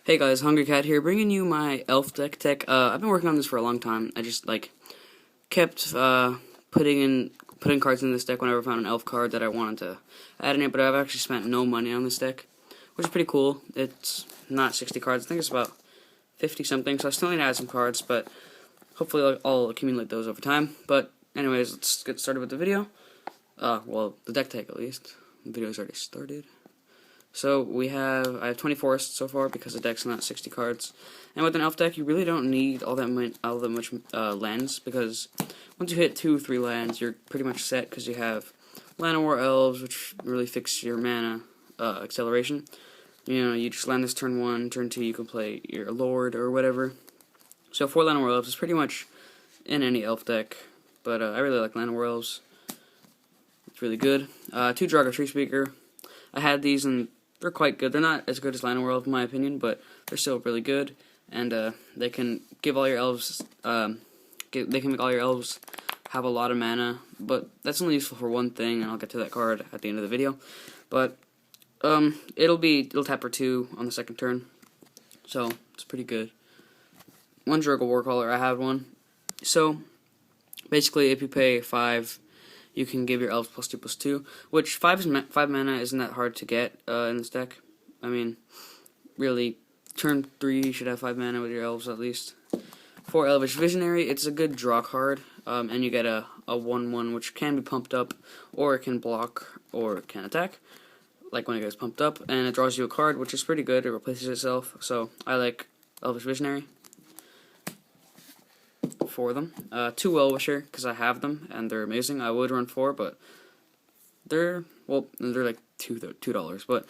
Hey guys, Hungry Cat here, bringing you my elf deck tech. I've been working on this for a long time. I just kept putting cards in this deck whenever I found an elf card that I wanted to add in it. But I've actually spent no money on this deck, which is pretty cool. It's not 60 cards. I think it's about 50 something. So I still need to add some cards, but hopefully I'll accumulate those over time. But anyways, let's get started with the video. Well, the deck tech at least. The video's already started. So I have 20 forests so far because the deck's not 60 cards. And with an elf deck, you really don't need all that much lands, because once you hit 2 or 3 lands, you're pretty much set, because you have Llanowar Elves, which really fix your mana acceleration. You know, you just land this turn 1, turn 2 you can play your Lord or whatever. So 4 Llanowar Elves is pretty much in any elf deck, but I really like Llanowar Elves. It's really good. 2 Draugr Treespeaker. I had these and they're quite good. They're not as good as Llanowar Elves in my opinion, but they're still really good. And they can give all your elves, they can make all your elves have a lot of mana. But that's only useful for one thing, and I'll get to that card at the end of the video. But it'll tap for 2 on the second turn, so it's pretty good. 1 Jurgle Warcaller. I have one. So basically, if you pay 5. You can give your elves +2/+2, which 5 mana isn't that hard to get in this deck. I mean, really, turn 3 you should have 5 mana with your elves at least. 4 Elvish Visionary, it's a good draw card, and you get a 1/1 which can be pumped up, or it can block, or it can attack, like when it gets pumped up, and it draws you a card, which is pretty good. It replaces itself, so I like Elvish Visionary for them. 2 Well-Wisher, because I have them, and they're amazing. I would run 4, but they're like $2. But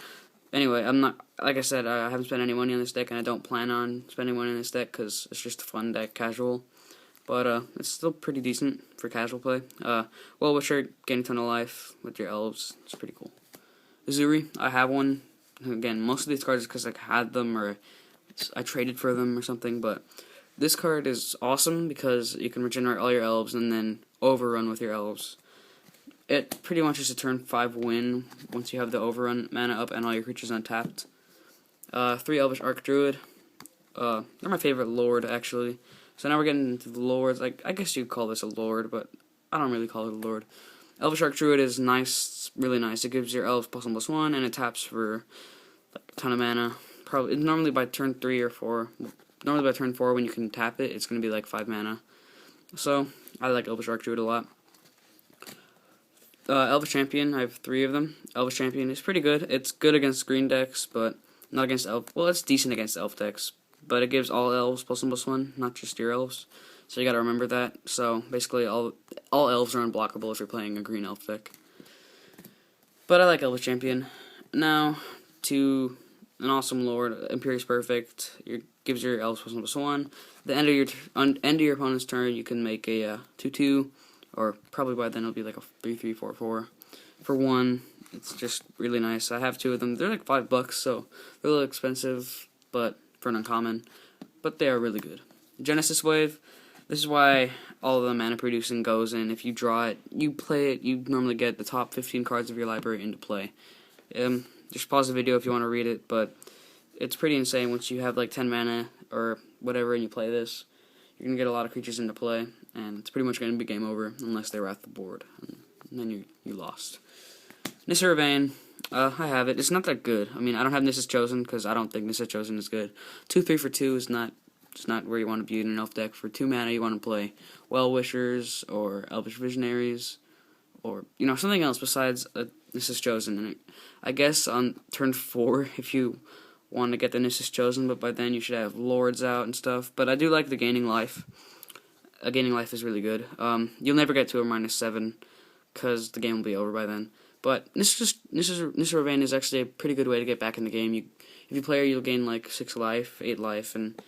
anyway, I'm not, like I said, I haven't spent any money on this deck, and I don't plan on spending money on this deck, because it's just a fun deck, casual. But it's still pretty decent for casual play. Well-Wisher, gain a ton of life with your elves. It's pretty cool. Uzuri, I have one. Again, most of these cards is because I had them, or I traded for them or something, but this card is awesome because you can regenerate all your elves and then overrun with your elves. It pretty much is a turn 5 win once you have the overrun mana up and all your creatures untapped. 3 Elvish Archdruid. They're my favorite lord, actually. So now we're getting into the lords. Like, I guess you'd call this a lord, but I don't really call it a lord. Elvish Archdruid is nice, really nice. It gives your elves +1/+1, and it taps for like a ton of mana. Probably normally by turn 3 or 4. Normally by turn 4, when you can tap it, it's going to be like 5 mana. So, I like Elvish Archdruid a lot. Elvish Champion, I have 3 of them. Elvish Champion is pretty good. It's good against green decks, but not against elf. Well, it's decent against elf decks, but it gives all elves +1/+1, not just your elves. So you gotta remember that. So, basically, all elves are unblockable if you're playing a green elf deck. But I like Elvish Champion. Now, to an awesome lord, Imperious Perfect. Gives your elves +1/+1. The end of your opponent's turn, you can make a 2/2, or probably by then it'll be like a 3/3/4/4 for 1. It's just really nice. I have 2 of them. They're like $5, so they're a little expensive, but for an uncommon, but they are really good. Genesis Wave. This is why all the mana producing goes in. If you draw it, you play it, you normally get the top 15 cards of your library into play. Just pause the video if you want to read it, but it's pretty insane. Once you have like 10 mana or whatever and you play this, you're going to get a lot of creatures into play, and it's pretty much going to be game over unless they wrath the board, and then you lost. Nissa Ravane, I have it. It's not that good. I mean, I don't have Nissa's Chosen because I don't think Nissa's Chosen is good. 2/3 for 2 is not where you want to be in an elf deck. For 2 mana, you want to play Well-Wishers or Elvish Visionaries, or something else besides Nissa's Chosen. And I guess on turn 4, if you want to get the Nissa's Chosen, but by then you should have lords out and stuff. But I do like the gaining life. Gaining life is really good. You'll never get to a -7 because the game will be over by then. But Nissa Ravane is actually a pretty good way to get back in the game. If you play her, you'll gain like 6 life, 8 life, and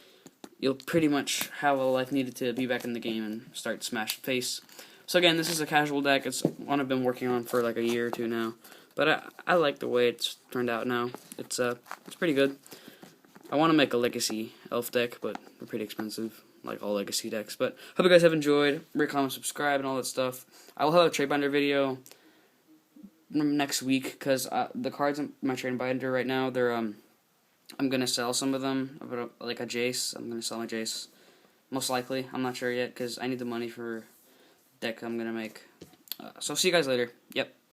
you'll pretty much have all life needed to be back in the game and start smash face. So again, this is a casual deck. It's one I've been working on for like a year or 2 now. But I like the way it's turned out now. It's pretty good. I want to make a Legacy elf deck, but they're pretty expensive, like all Legacy decks. But hope you guys have enjoyed. Rate, comment, subscribe, and all that stuff. I will have a trade binder video next week, because the cards in my trade binder right now, they're I'm gonna sell some of them, like a Jace. I'm gonna sell my Jace, most likely. I'm not sure yet because I need the money for deck I'm gonna make. So see you guys later. Yep.